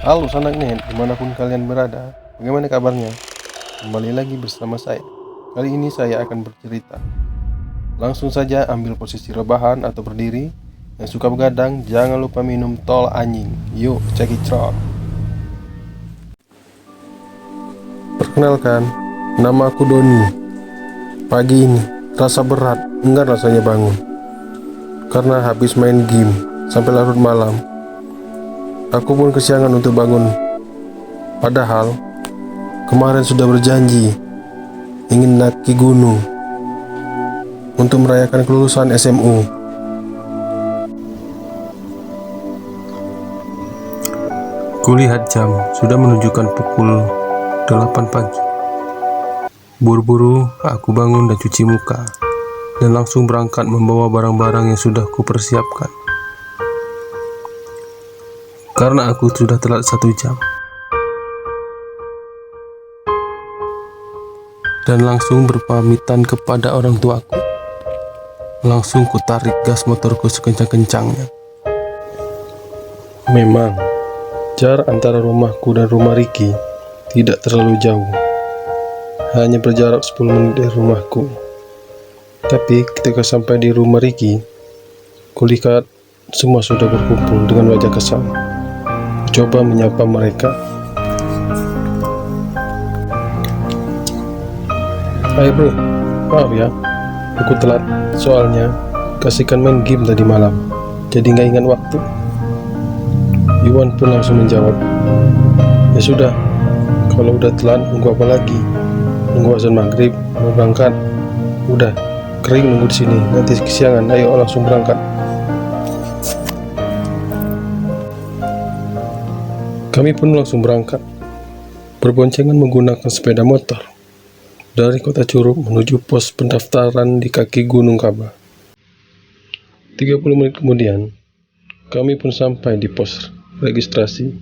Halo sanak net, dimanapun kalian berada, bagaimana kabarnya? Kembali lagi bersama saya. Kali ini saya akan bercerita. Langsung saja ambil posisi rebahan atau berdiri. Yang suka begadang, jangan lupa minum tol anjing. Yuk, check it out. Perkenalkan, nama aku Doni. Pagi ini, rasa berat, enggak rasanya bangun. Karena habis main game sampai larut malam. Aku pun kesiangan untuk bangun. Padahal kemarin sudah berjanji ingin naik gunung untuk merayakan kelulusan SMU. Kulihat jam sudah menunjukkan pukul 8 pagi. Buru-buru aku bangun dan cuci muka dan langsung berangkat membawa barang-barang yang sudah kupersiapkan. Karena aku sudah telat 1 jam. Dan langsung berpamitan kepada orang tuaku. Langsung ku tarik gas motorku sekencang-kencangnya. Memang, jarak antara rumahku dan rumah Ricky tidak terlalu jauh. Hanya berjarak 10 menit dari rumahku. Tapi ketika sampai di rumah Ricky, kulihat semua sudah berkumpul dengan wajah kesal. Coba menyapa mereka. Hai bro, maaf ya, aku telat. Soalnya kasihkan main game tadi malam, jadi nggak ingat waktu. Iwan pun langsung menjawab, ya sudah, kalau udah telat nunggu apa lagi? Nunggu azan maghrib, mau berangkat. Udah, kering nunggu di sini, nanti kesiangan. Ayo langsung berangkat. Kami pun langsung berangkat, berboncengan menggunakan sepeda motor dari kota Curug menuju pos pendaftaran di kaki Gunung Kaba. 30 menit kemudian, kami pun sampai di pos registrasi.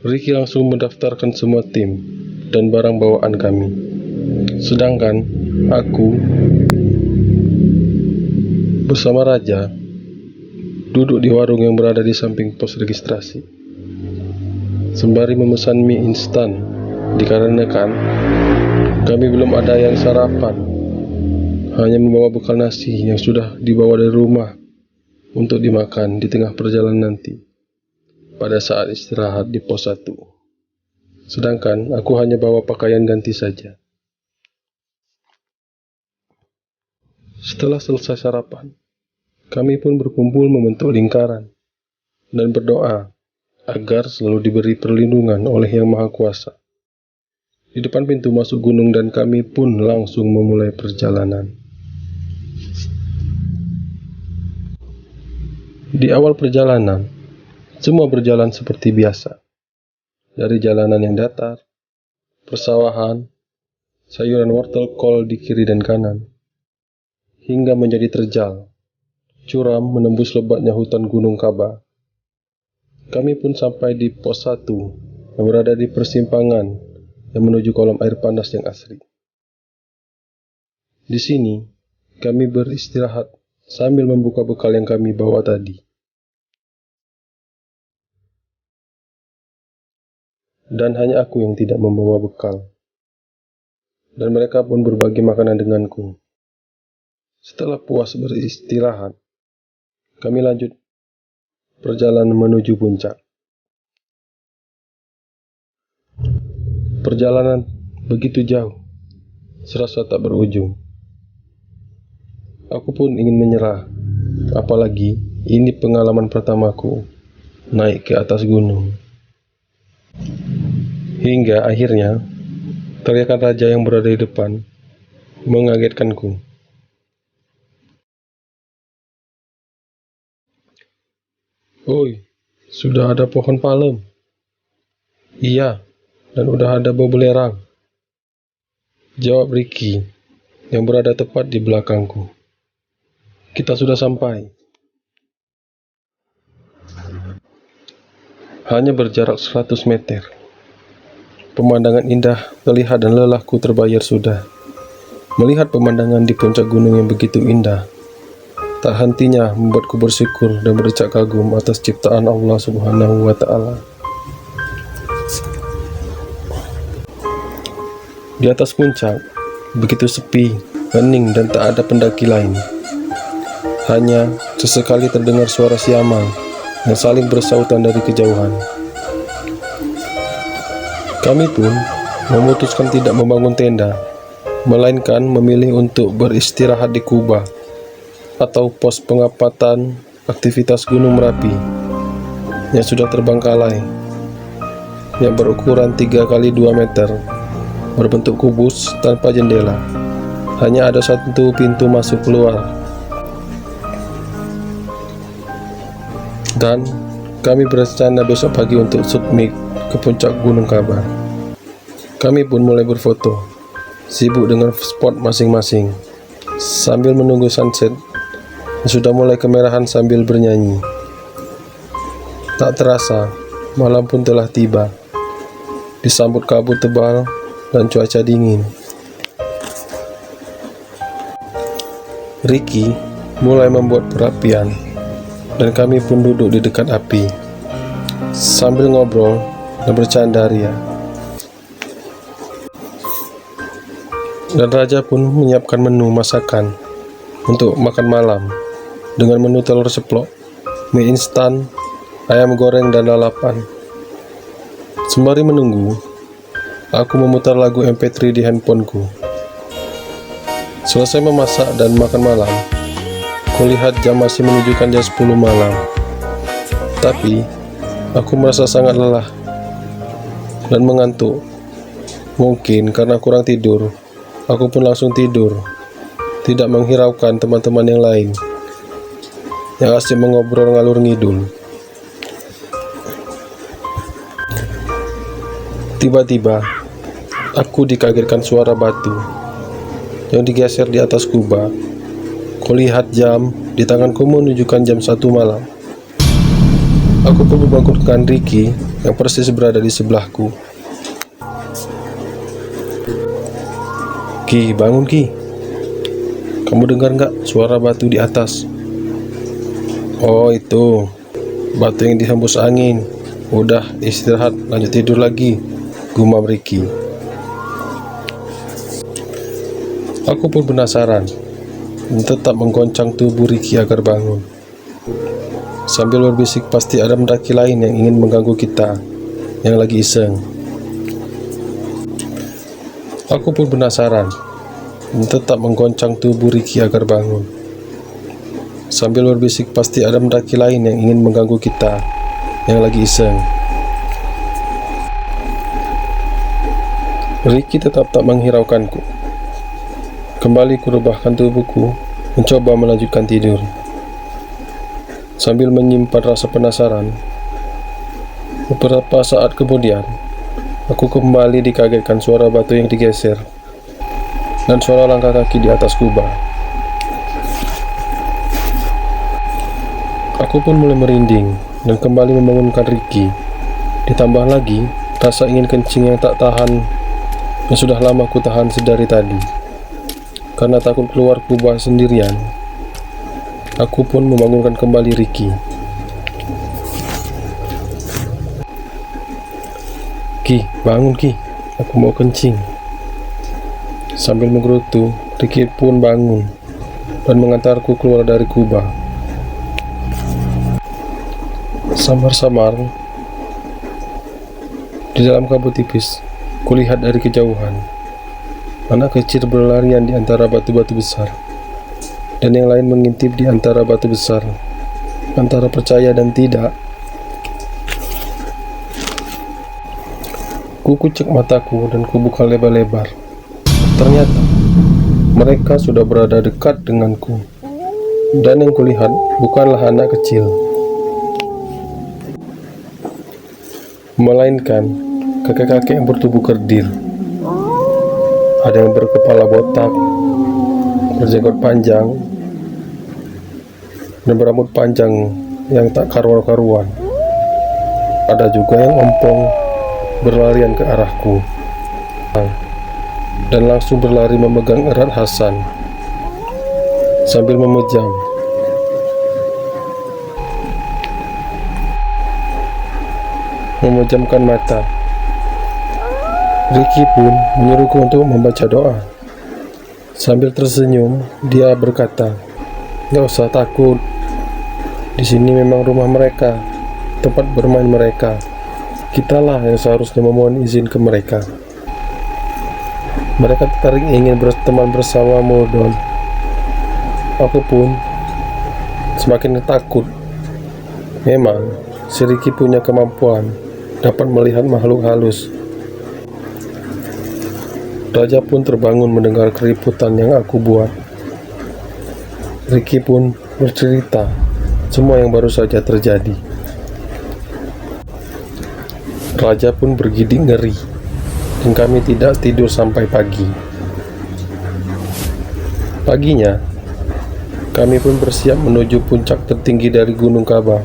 Ricky langsung mendaftarkan semua tim dan barang bawaan kami. Sedangkan aku bersama Raja duduk di warung yang berada di samping pos registrasi. Sembari memesan mie instan, dikarenakan kami belum ada yang sarapan, hanya membawa bekal nasi yang sudah dibawa dari rumah untuk dimakan di tengah perjalanan nanti pada saat istirahat di pos 1. Sedangkan aku hanya bawa pakaian ganti saja. Setelah selesai sarapan, kami pun berkumpul membentuk lingkaran dan berdoa agar selalu diberi perlindungan oleh Yang Maha Kuasa. Di depan pintu masuk gunung dan kami pun langsung memulai perjalanan. Di awal perjalanan, semua berjalan seperti biasa. Dari jalanan yang datar, persawahan, sayuran wortel kol di kiri dan kanan, hingga menjadi terjal, curam menembus lebatnya hutan Gunung Kaba. Kami pun sampai di pos 1 yang berada di persimpangan yang menuju kolam air panas yang asri. Di sini, kami beristirahat sambil membuka bekal yang kami bawa tadi. Dan hanya aku yang tidak membawa bekal. Dan mereka pun berbagi makanan denganku. Setelah puas beristirahat, kami lanjut perjalanan menuju puncak. Perjalanan begitu jauh, serasa tak berujung. Aku pun ingin menyerah, apalagi ini pengalaman pertamaku naik ke atas gunung. Hingga akhirnya, teriakan Raja yang berada di depan mengagetkanku. Oi, sudah ada pohon palem. Iya, dan udah ada bau belerang. Jawab Ricky yang berada tepat di belakangku. Kita sudah sampai. Hanya berjarak 100 meter. Pemandangan indah terlihat dan lelahku terbayar sudah. Melihat pemandangan di puncak gunung yang begitu indah, tak hentinya membuatku bersyukur dan berdecak kagum atas ciptaan Allah Subhanahu wa Ta'ala. Di atas puncak, begitu sepi, hening dan tak ada pendaki lain. Hanya sesekali terdengar suara siamang yang saling bersautan dari kejauhan. Kami pun memutuskan tidak membangun tenda, melainkan memilih untuk beristirahat di kubah atau pos pengamatan aktivitas Gunung Merapi yang sudah terbengkalai, yang berukuran 3 kali 2 meter, berbentuk kubus tanpa jendela. Hanya ada satu pintu masuk keluar. Dan kami berencana besok pagi untuk submit ke puncak Gunung Kabar. Kami pun mulai berfoto, sibuk dengan spot masing-masing, sambil menunggu sunset yang sudah mulai kemerahan sambil bernyanyi. Tak terasa, malam pun telah tiba, disambut kabut tebal dan cuaca dingin. Ricky mulai membuat perapian, dan kami pun duduk di dekat api, sambil ngobrol dan bercanda ria. Dan Raja pun menyiapkan menu masakan untuk makan malam, dengan menu telur ceplok, mie instan, ayam goreng, dan lalapan. Sembari menunggu, aku memutar lagu MP3 di handphoneku. Selesai memasak dan makan malam, kulihat jam masih menunjukkan jam 10 malam. Tapi, aku merasa sangat lelah dan mengantuk. Mungkin karena kurang tidur, aku pun langsung tidur, tidak menghiraukan teman-teman yang lain yang asyik mengobrol ngalur ngidul. Tiba-tiba, aku dikagetkan suara batu yang digeser di atas kubah. Kulihat jam di tanganku menunjukkan jam 1 malam. Aku pun membangunkan Ricky yang persis berada di sebelahku. Ki, bangun Ki. Kamu dengar nggak suara batu di atas? Oh itu, batu yang dihembus angin. Udah, istirahat, lanjut tidur lagi, gumam Ricky. Aku pun penasaran dan tetap menggoncang tubuh Ricky agar bangun, sambil berbisik pasti ada pendaki lain yang ingin mengganggu kita yang lagi iseng. Aku pun penasaran dan tetap menggoncang tubuh Ricky agar bangun, sambil berbisik pasti ada pendaki lain yang ingin mengganggu kita yang lagi iseng. Ricky tetap tak menghiraukanku. Kembali kurebahkan tubuhku, mencoba melanjutkan tidur. Sambil menyimpan rasa penasaran, beberapa saat kemudian, aku kembali dikagetkan suara batu yang digeser dan suara langkah kaki di atas kubah. Aku pun mulai merinding dan kembali membangunkan Ricky. Ditambah lagi rasa ingin kencing yang tak tahan, yang sudah lama ku tahan sedari tadi. Karena takut keluar kubah sendirian, aku pun membangunkan kembali Ricky. Ki, bangun Ki, aku mau kencing. Sambil menggerutu, Ricky pun bangun dan mengantarku keluar dari kubah. Samar-samar, di dalam kabut tipis, kulihat dari kejauhan anak kecil berlarian di antara batu-batu besar, dan yang lain mengintip di antara batu besar, antara percaya dan tidak. Ku kucek mataku dan kubuka lebar-lebar. Ternyata mereka sudah berada dekat denganku, dan yang kulihat bukanlah anak kecil, melainkan kakek-kakek yang bertubuh kerdil. Ada yang berkepala botak, berjenggot panjang, dan berambut panjang yang tak karuan-karuan. Ada juga yang ompong berlarian ke arahku dan langsung berlari memegang erat Hasan sambil memejam memejamkan mata. Ricky pun menyuruhku untuk membaca doa. Sambil tersenyum, dia berkata, "Gak usah takut. Di sini memang rumah mereka, tempat bermain mereka. Kitalah yang seharusnya memohon izin ke mereka. Mereka tertarik ingin berteman bersamamu, Don." Aku pun semakin takut. Memang, si Ricky punya kemampuan dapat melihat makhluk halus. Raja pun terbangun mendengar keributan yang aku buat. Ricky pun bercerita semua yang baru saja terjadi. Raja pun bergidik ngeri, dan kami tidak tidur sampai pagi. Paginya, kami pun bersiap menuju puncak tertinggi dari Gunung Kaba,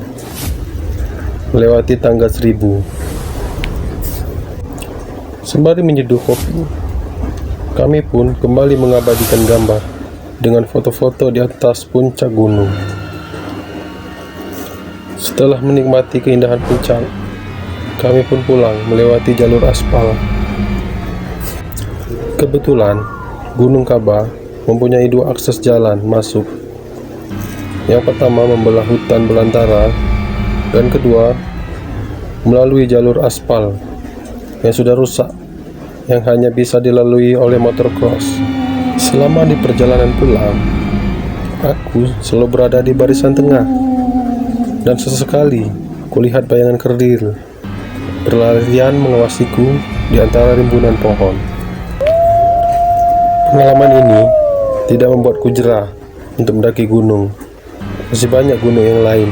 melewati tangga 1000. Sembari menyeduh kopi, kami pun kembali mengabadikan gambar dengan foto-foto di atas puncak gunung. Setelah menikmati keindahan puncak, kami pun pulang melewati jalur aspal. Kebetulan, Gunung Kaba mempunyai 2 akses jalan masuk. Yang pertama membelah hutan belantara, dan kedua melalui jalur aspal yang sudah rusak, yang hanya bisa dilalui oleh motor cross. Selama di perjalanan pulang, aku selalu berada di barisan tengah, dan sesekali kulihat bayangan kerdil berlarian mengawasiku di antara rimbunan pohon. Pengalaman ini tidak membuatku jerah untuk mendaki gunung. Masih banyak gunung yang lain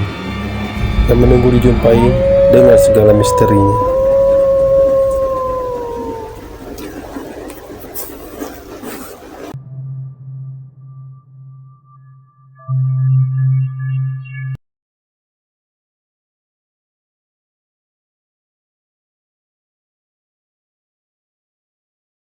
yang menunggu dijumpai dengan segala misterinya.